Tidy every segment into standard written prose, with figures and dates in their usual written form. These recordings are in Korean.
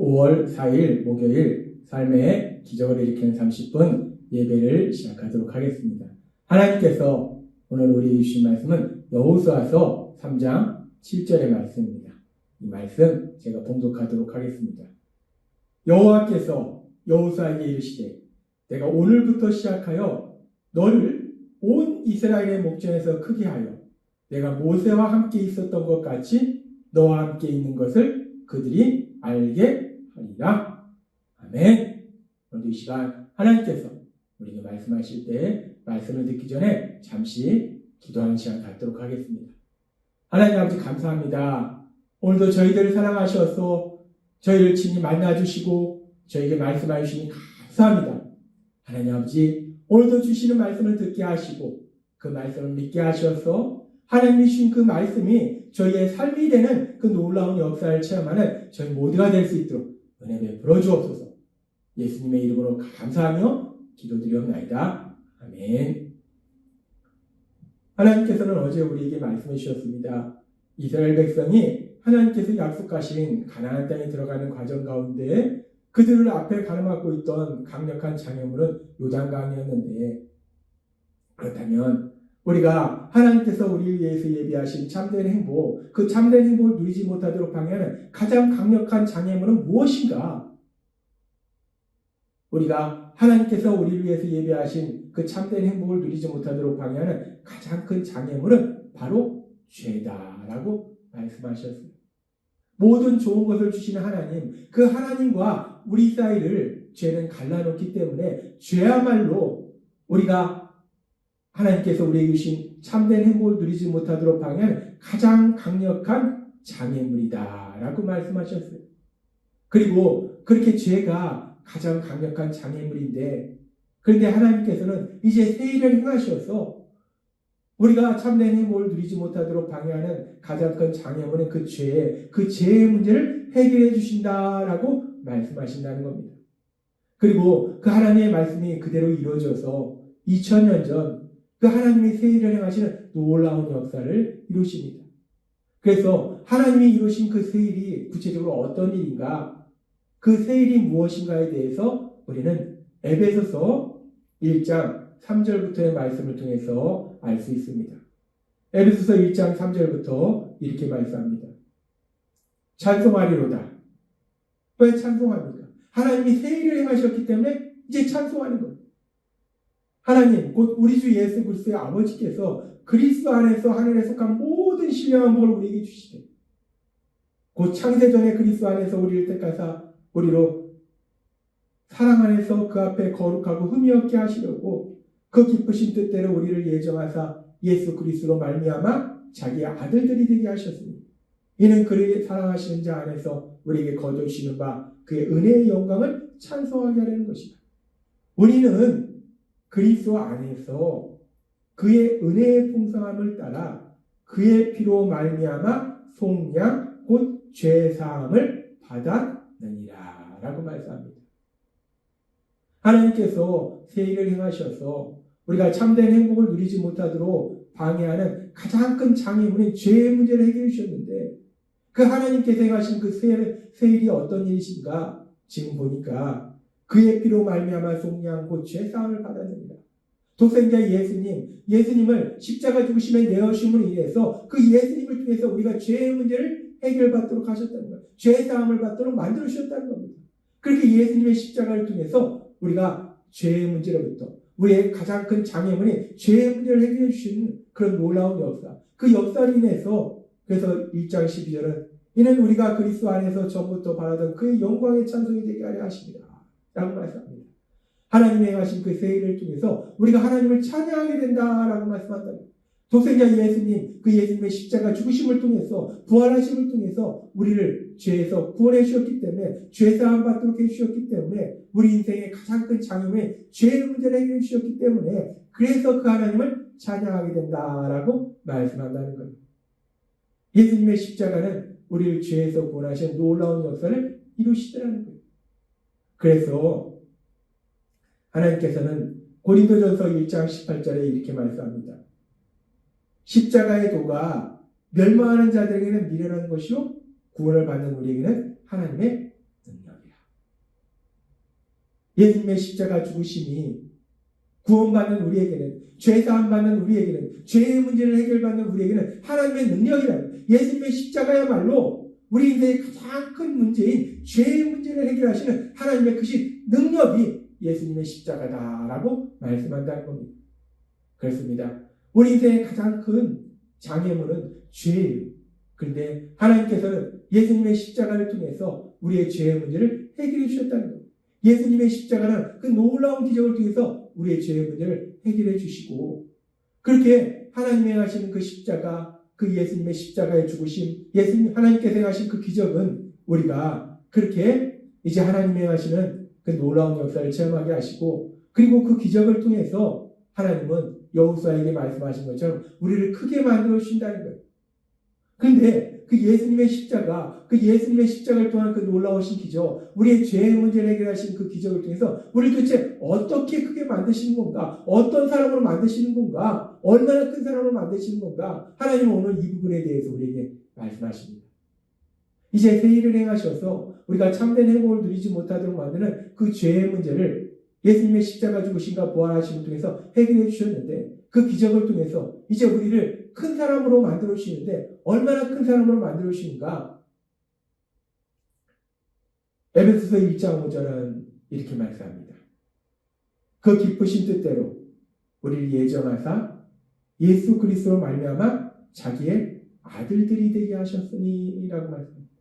5월 4일 목요일 삶의 기적을 일으키는 30분 예배를 시작하도록 하겠습니다. 하나님께서 오늘 우리에게 주신 말씀은 여호수아서 3장 7절의 말씀입니다. 이 말씀 제가 봉독하도록 하겠습니다. 여호와께서 여호수아에게 이르시되 내가 오늘부터 시작하여 너를 온 이스라엘의 목전에서 크게 하여 내가 모세와 함께 있었던 것 같이 너와 함께 있는 것을 그들이 알게 하리라. 아멘. 오늘 이 시간 하나님께서 우리에게 말씀하실 때 말씀을 듣기 전에 잠시 기도하는 시간 갖도록 하겠습니다. 하나님 아버지 감사합니다. 오늘도 저희들을 사랑하셔서 저희를 친히 만나주시고 저희에게 말씀해 주시니 감사합니다. 하나님 아버지 오늘도 주시는 말씀을 듣게 하시고 그 말씀을 믿게 하셔서 하나님이 주신 그 말씀이 저희의 삶이 되는 그 놀라운 역사를 체험하는 저희 모두가 될 수 있도록 은혜 베풀어 주옵소서. 예수님의 이름으로 감사하며 기도드리옵나이다. 아멘. 하나님께서는 어제 우리에게 말씀해 주셨습니다. 이스라엘 백성이 하나님께서 약속하신 가나안 땅에 들어가는 과정 가운데 그들을 앞에 가로막고 있던 강력한 장애물은 요단강이었는데, 그렇다면 우리가 하나님께서 우리를 위해서 예비하신 참된 행복, 그 참된 행복을 누리지 못하도록 방해하는 가장 강력한 장애물은 무엇인가? 우리가 하나님께서 우리를 위해서 예비하신 그 참된 행복을 누리지 못하도록 방해하는 가장 큰 장애물은 바로 죄다라고 말씀하셨습니다. 모든 좋은 것을 주시는 하나님, 그 하나님과 우리 사이를 죄는 갈라놓기 때문에 죄야말로 우리가 하나님께서 우리에게 주신 참된 행복을 누리지 못하도록 방해하는 가장 강력한 장애물이다라고 말씀하셨어요. 그리고 그렇게 죄가 가장 강력한 장애물인데, 그런데 하나님께서는 이제 새 일을 행하셔서 우리가 참된 행복을 누리지 못하도록 방해하는 가장 큰 장애물은 그 죄의 문제를 해결해 주신다라고 말씀하신다는 겁니다. 그리고 그 하나님의 말씀이 그대로 이루어져서 2000년 전 그 하나님이 새 일을 행하시는 놀라운 역사를 이루십니다. 그래서 하나님이 이루신 그 새 일이 구체적으로 어떤 일인가, 그 새 일이 무엇인가에 대해서 우리는 에베소서 1장 3절부터의 말씀을 통해서 알 수 있습니다. 에베소서 1장 3절부터 이렇게 말씀합니다. 찬송하리로다. 왜 찬송합니까? 하나님이 새 일을 행하셨기 때문에 이제 찬송하는 거예요. 하나님, 곧 우리 주 예수 그리스도의 아버지께서 그리스도 안에서 하늘에 속한 모든 신령한 복을 우리에게 주시되, 곧 창세전에 그리스도 안에서 우리를 택하사 우리로 사랑 안에서 그 앞에 거룩하고 흠이 없게 하시려고 그 기쁘신 뜻대로 우리를 예정하사 예수 그리스도로 말미암아 자기의 아들들이 되게 하셨으니 이는 그를 사랑하시는 자 안에서 우리에게 거두시는 바 그의 은혜의 영광을 찬송하게 하려는 것이다. 우리는 그리스도 안에서 그의 은혜의 풍성함을 따라 그의 피로 말미암아 속량 곧 죄사함을 받았느니라 라고 말씀합니다. 하나님께서 새 일을 행하셔서 우리가 참된 행복을 누리지 못하도록 방해하는 가장 큰 장애물인 죄의 문제를 해결해 주셨는데, 그 하나님께서 행하신 그 새 일이 어떤 일이신가? 지금 보니까 그의 피로 말미암아 속량 곧 죄사함을 받았느니라. 독생자 예수님을 십자가 죽으심에 내어주심으로 인해서 그 예수님을 통해서 우리가 죄의 문제를 해결받도록 하셨다는 거예요. 죄사함을 받도록 만들어 주셨다는 겁니다. 그렇게 예수님의 십자가를 통해서 우리가 죄의 문제로부터, 우리의 가장 큰 장애물인 죄의 문제를 해결해 주시는 그런 놀라운 역사, 그 역사로 인해서, 그래서 1장 12절은 이는 우리가 그리스도 안에서 전부터 바라던 그의 영광의 찬송이 되게 하려 하십니다 라고 말씀합니다. 하나님이 행하신 그 새 일을 통해서 우리가 하나님을 찬양하게 된다라고 말씀한다. 독생자 예수님, 그 예수님의 십자가 죽으심을 통해서, 부활하심을 통해서 우리를 죄에서 구원해 주셨기 때문에, 죄사함 받도록 해 주셨기 때문에, 우리 인생의 가장 큰 장애물인 죄의 문제를 해결해 주셨기 때문에, 그래서 그 하나님을 찬양하게 된다라고 말씀한다는 겁니다. 예수님의 십자가는 우리를 죄에서 구원하신 놀라운 역사를 이루시더라는 거예요. 그래서 하나님께서는 고린도전서 1장 18절에 이렇게 말씀합니다. 십자가의 도가 멸망하는 자들에게는 미련한 것이요 구원을 받는 우리에게는 하나님의 능력이다. 예수님의 십자가 죽으심이 구원받는 우리에게는, 죄사함 받는 우리에게는, 죄의 문제를 해결받는 우리에게는 하나님의 능력이라는, 예수님의 십자가야말로 우리 인생의 가장 큰 문제인 죄의 문제를 해결하시는 하나님의 그 능력이 예수님의 십자가다라고 말씀한다는 겁니다. 그렇습니다. 우리 인생의 가장 큰 장애물은 죄예요. 그런데 하나님께서는 예수님의 십자가를 통해서 우리의 죄의 문제를 해결해 주셨다는 겁니다. 예수님의 십자가는 그 놀라운 기적을 통해서 우리의 죄의 문제를 해결해 주시고, 그렇게 하나님이 행하시는 그 십자가, 그 예수님의 십자가의 죽으심, 하나님께서 행하신 그 기적은 우리가 그렇게 이제 하나님이 행하시는 그 놀라운 역사를 체험하게 하시고, 그리고 그 기적을 통해서 하나님은 여호수아에게 말씀하신 것처럼 우리를 크게 만들어 주신다는 거예요. 그런데 그 예수님의 십자가를 통한 그 놀라우신 기적, 우리의 죄의 문제를 해결하신 그 기적을 통해서 우리를 도대체 어떻게 크게 만드시는 건가? 어떤 사람으로 만드시는 건가? 얼마나 큰 사람으로 만드시는 건가? 하나님은 오늘 이 부분에 대해서 우리에게 말씀하십니다. 이제 새 일을 행하셔서 우리가 참된 행복을 누리지 못하도록 만드는 그 죄의 문제를 예수님의 십자가 죽으심과 부활하심을 통해서 해결해 주셨는데, 그 기적을 통해서 이제 우리를 큰 사람으로 만들어 주시는데, 얼마나 큰 사람으로 만들어 주시는가? 에베소서 1장 5절은 이렇게 말씀합니다. 그 기쁘신 뜻대로 우리를 예정하사 예수 그리스도로 말미암아 자기의 아들들이 되게 하셨으니라고 말씀합니다.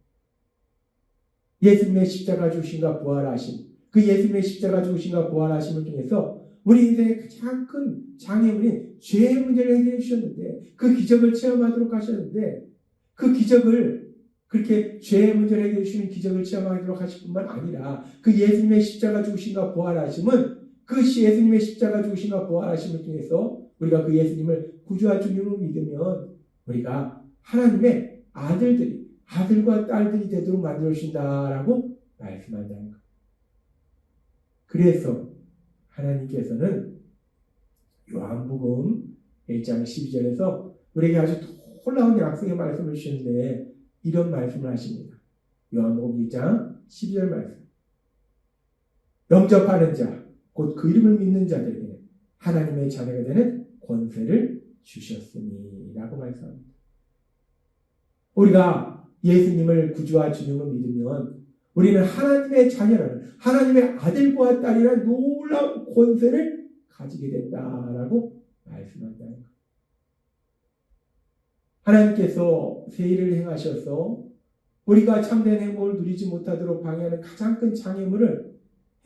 예수님의 십자가 죽으심과 부활하심, 그 예수님의 십자가 죽으심과 부활하심을 통해서 우리 인생의 가장 큰 장애물인 죄의 문제를 해결해 주셨는데, 그 기적을 체험하도록 하셨는데, 그 기적을 그렇게 죄의 문제를 해결해 주시는 기적을 체험하도록 하실 뿐만 아니라, 그 예수님의 십자가 죽으심과 부활하심은 그 예수님의 십자가 죽으심과 부활하심을 통해서 우리가 그 예수님을 구주와 주님으로 믿으면 우리가 하나님의 아들과 딸들이 되도록 만들어 주신다라고 말씀한다는 것. 그래서 하나님께서는 요한복음 1장 12절에서 우리에게 아주 놀라운 약속의 말씀을 주시는데, 이런 말씀을 하십니다. 요한복음 1장 12절 말씀. 영접하는 자, 곧 그 이름을 믿는 자들에게 하나님의 자녀가 되는 권세를 주셨으니 라고 말씀합니다. 우리가 예수님을 구주와 주님으로 믿으면 우리는 하나님의 자녀라는, 하나님의 아들과 딸이라는 놀라운 권세를 가지게 된다라고 말씀한다는 것. 하나님께서 새 일을 행하셔서 우리가 참된 행복을 누리지 못하도록 방해하는 가장 큰 장애물을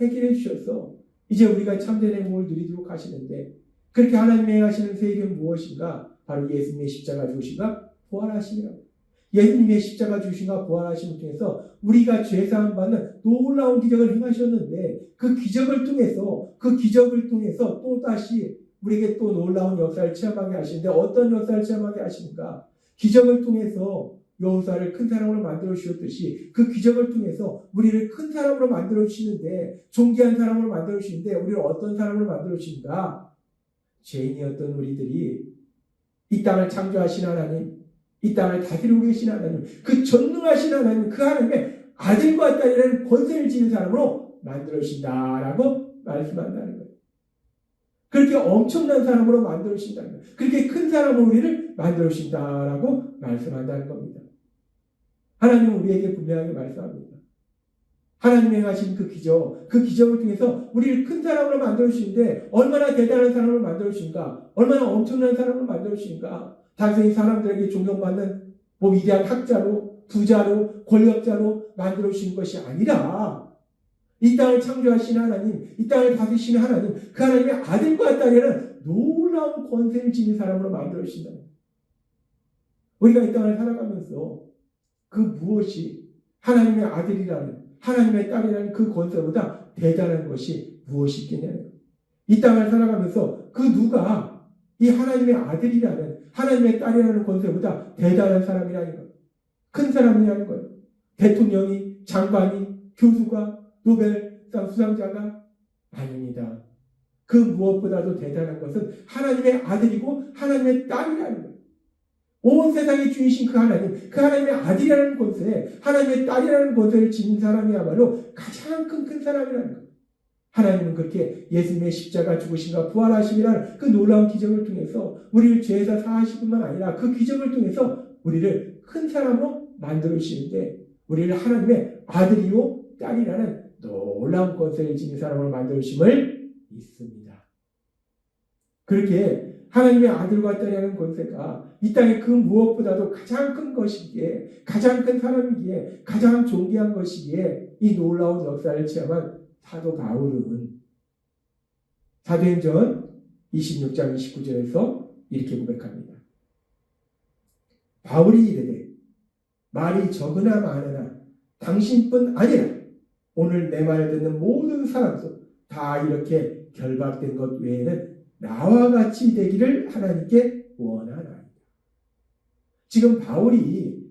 해결해 주셔서 이제 우리가 참된 행복을 누리도록 하시는데, 그렇게 하나님이 행하시는 새 일은 무엇인가? 바로 예수님의 십자가 죽으심과 부활하심이라고. 예수님의 십자가 죽으심과 부활하심을 통해서 우리가 죄사함 받는 놀라운 기적을 행하셨는데, 그 기적을 통해서 또다시 우리에게 또 놀라운 역사를 체험하게 하시는데, 어떤 역사를 체험하게 하시는가? 기적을 통해서 여호수아를 큰 사람으로 만들어 주셨듯이 그 기적을 통해서 우리를 큰 사람으로 만들어 주시는데, 존귀한 사람으로 만들어 주시는데, 우리를 어떤 사람으로 만들어 주신가? 죄인이었던 우리들이 이 땅을 창조하신 하나님, 이 땅을 다스리고 계신 하나님, 그 전능하신 하나님, 그 하나님의 아들과 딸이라는 권세를 지닌 사람으로 만들어 주신다라고 말씀한다는 거예요. 그렇게 엄청난 사람으로 만들어 주신다는 거예요. 그렇게 큰 사람으로 우리를 만들어 주신다라고 말씀한다는 겁니다. 하나님은 우리에게 분명하게 말씀합니다. 하나님이 행하신 그 기적을 통해서 우리를 큰 사람으로 만들어 주시는데, 얼마나 대단한 사람으로 만들어 주신가, 얼마나 엄청난 사람으로 만들어 주신가. 단순히 사람들에게 존경받는 위대한 학자로, 부자로, 권력자로 만들어 주신 것이 아니라, 이 땅을 창조하신 하나님, 이 땅을 다스리시는 하나님, 그 하나님의 아들과 딸이라는 놀라운 권세를 지닌 사람으로 만들어 주신다. 우리가 이 땅을 살아가면서 그 무엇이 하나님의 아들이라는, 하나님의 딸이라는 그 권세보다 대단한 것이 무엇이 있겠냐는, 이 땅을 살아가면서 그 누가 이 하나님의 아들이라는, 하나님의 딸이라는 권세보다 대단한 사람이라는 것, 큰 사람이라는 거예요. 대통령이, 장관이, 교수가, 노벨상 수상자가 아닙니다. 그 무엇보다도 대단한 것은 하나님의 아들이고 하나님의 딸이라는 거예요. 온 세상의 주인이신 그 하나님의 아들이라는 권세, 하나님의 딸이라는 권세를 지닌 사람이야말로 가장 큰 사람이라는 거예요. 하나님은 그렇게 예수님의 십자가 죽으심과 부활하심이라는 그 놀라운 기적을 통해서 우리를 죄에서 사하실 뿐만 아니라 그 기적을 통해서 우리를 큰 사람으로 만들어주시는데 우리를 하나님의 아들이요 딸이라는 놀라운 권세를 지닌 사람으로 만들어주심을 믿습니다. 그렇게 하나님의 아들과 딸이라는 권세가 이 땅에 그 무엇보다도 가장 큰 것이기에, 가장 큰 사람이기에, 가장 존귀한 것이기에 이 놀라운 역사를 체험한 사도 바울은 사도행전 26장 29절에서 이렇게 고백합니다. 바울이 이르되 말이 적으나 많으나 당신뿐 아니라 오늘 내 말을 듣는 모든 사람도 다 이렇게 결박된 것 외에는 나와 같이 되기를 하나님께 원하나이다. 지금 바울이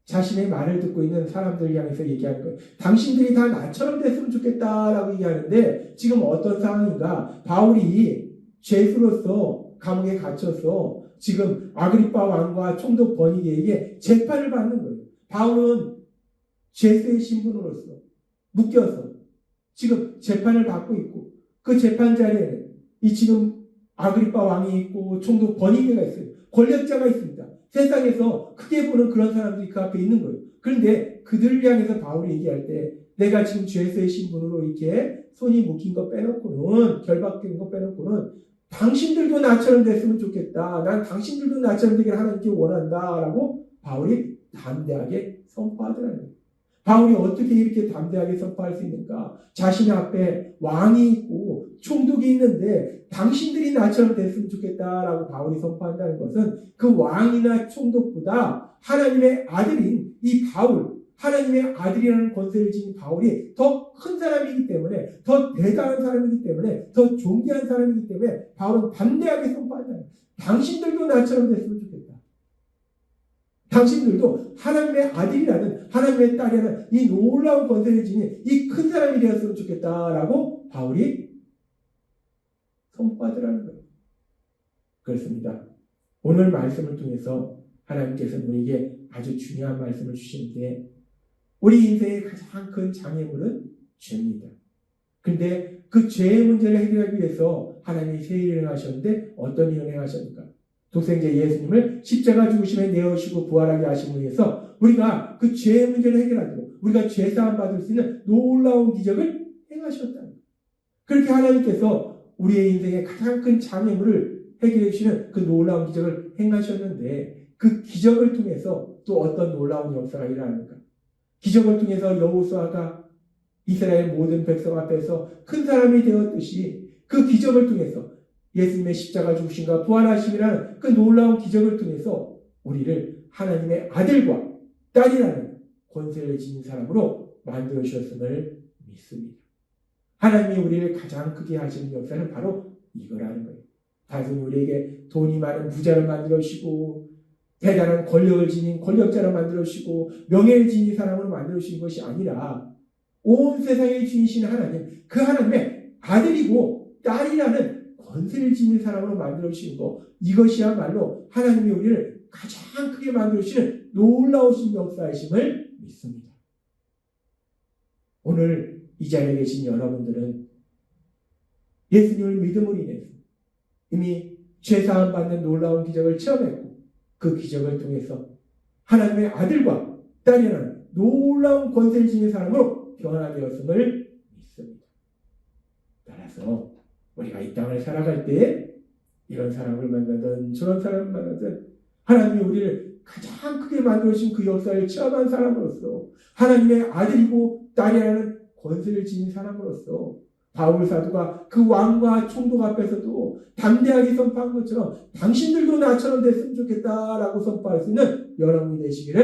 자신의 말을 듣고 있는 사람들 향해서 얘기하는 거예요. 당신들이 다 나처럼 됐으면 좋겠다라고 얘기하는데 지금 어떤 상황인가? 바울이 죄수로서 감옥에 갇혀서 지금 아그리빠 왕과 총독 버니게에게 재판을 받는 거예요. 바울은 죄수의 신분으로서 묶여서 지금 재판을 받고 있고 그 재판 자리에는 이 지금 아그리빠 왕이 있고 총독 버니게가 있어요. 권력자가 있습니다. 세상에서 크게 보는 그런 사람들이 그 앞에 있는 거예요. 그런데 그들을 향해서 바울이 얘기할 때 내가 지금 죄수의 신분으로 이렇게 손이 묶인 거 빼놓고는 결박된 거 빼놓고는 당신들도 나처럼 됐으면 좋겠다. 난 당신들도 나처럼 되기를 하나님께 원한다. 라고 바울이 담대하게 선포하더라는 거예요. 바울이 어떻게 이렇게 담대하게 선포할 수 있는가? 자신 앞에 왕이 있고 총독이 있는데 당신들이 나처럼 됐으면 좋겠다라고 바울이 선포한다는 것은 그 왕이나 총독보다 하나님의 아들인 이 바울, 하나님의 아들이라는 권세를 지닌 바울이 더 큰 사람이기 때문에, 더 대단한 사람이기 때문에, 더 존귀한 사람이기 때문에 바울은 담대하게 선포한다는 거예요. 당신들도 나처럼 됐으면 좋겠다. 당신들도 하나님의 아들이라는, 하나님의 딸이라는 이 놀라운 권세를 지닌 이 큰 사람이 되었으면 좋겠다라고 바울이 선포하더라는 거예요. 그렇습니다. 오늘 말씀을 통해서 하나님께서 우리에게 아주 중요한 말씀을 주시는데 우리 인생의 가장 큰 장애물은 죄입니다. 그런데 그 죄의 문제를 해결하기 위해서 하나님이 새 일을 행하셨는데 어떤 일을 행하셨는가? 독생자 예수님을 십자가 죽으심에 내어주시고 부활하게 하심을 위해서 우리가 그 죄의 문제를 해결하고 우리가 죄사함 받을 수 있는 놀라운 기적을 행하셨다는 거예요. 그렇게 하나님께서 우리의 인생의 가장 큰 장애물을 해결해 주시는 그 놀라운 기적을 행하셨는데 그 기적을 통해서 또 어떤 놀라운 역사가 일어납니까? 기적을 통해서 여호수아가 이스라엘 모든 백성 앞에서 큰 사람이 되었듯이 그 기적을 통해서 예수님의 십자가 죽으심과 부활하심이라는 그 놀라운 기적을 통해서 우리를 하나님의 아들과 딸이라는 권세를 지닌 사람으로 만들어 주셨음을 믿습니다. 하나님이 우리를 가장 크게 하시는 역사는 바로 이거라는 거예요. 단순히 우리에게 돈이 많은 부자를 만들어 주시고 대단한 권력을 지닌 권력자를 만들어 주시고 명예를 지닌 사람으로 만들어 주신 것이 아니라 온 세상의 주인이신 하나님, 그 하나님의 아들이고 딸이라는 권세를 지닌 사람으로 만들어 주신 것, 이것이야말로 하나님이 우리를 가장 크게 만들어 주시는 놀라우신 역사이심을 믿습니다. 오늘 이 자리에 계신 여러분들은 예수님을 믿음으로 인해서 이미 죄사함 받는 놀라운 기적을 체험했고 그 기적을 통해서 하나님의 아들과 딸이라는 놀라운 권세를 지닌 사람으로 변화되었음을 믿습니다. 따라서 우리가 이 땅을 살아갈 때 이런 사람을 만나든 저런 사람을 만나든 하나님이 우리를 가장 크게 만들어주신 그 역사를 체험한 사람으로서 하나님의 아들이고 딸이라는 권세를 지닌 사람으로서 바울 사도가 그 왕과 총독 앞에서도 담대하게 선포한 것처럼 당신들도 나처럼 됐으면 좋겠다라고 선포할 수 있는 여러분이 되시기를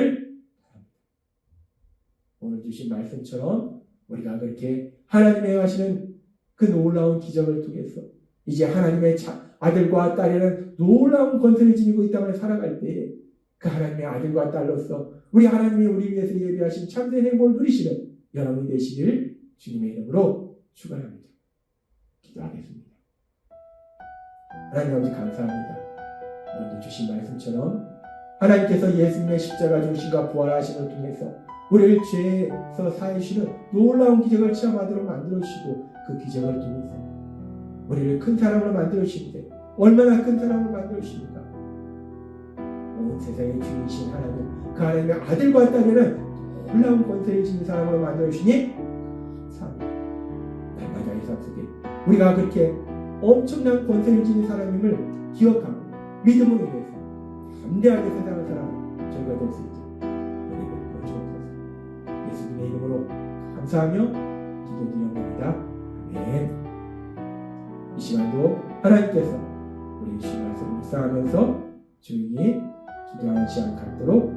바랍니다. 오늘 주신 말씀처럼 우리가 그렇게 하나님의 하시는 그 놀라운 기적을 통해서 이제 하나님의 아들과 딸이라는 놀라운 권세를 지니고 이 땅을 살아갈 때 그 하나님의 아들과 딸로서 우리 하나님이 우리 위해서 예비하신 참된 행복을 누리시는 여러분이 되시기를 주님의 이름으로 축원합니다. 기도하겠습니다. 하나님 아버지 감사합니다. 오늘 주신 말씀처럼 하나님께서 예수님의 십자가 죽으심과 부활하심을 통해서 우리를 죄에서 사하시는 놀라운 기적을 체험하도록 만들어주시고 그 기적을 통해서 우리를 큰 사람으로 만들어주시는데 얼마나 큰 사람으로 만들어주십니까? 온 세상의 주인이신 하나님, 그 하나님의 아들과 딸에는 놀라운 권세를 지닌 사람으로 만들어주시니 감사합니다. 날마다 이 삶 속에 우리가 그렇게 엄청난 권세를 지닌 사람임을 기억하고 믿음으로 인해서 담대하게 세상을 살아가는 저희가 될 수 있도록 은혜 베풀어 주옵소서. 예수님의 이름으로 감사하며 기도드립니다. 아멘. 이 시간도 하나님께서 우리 주신 말씀을 묵상하면서 조용히 기도하는 시간 갖도록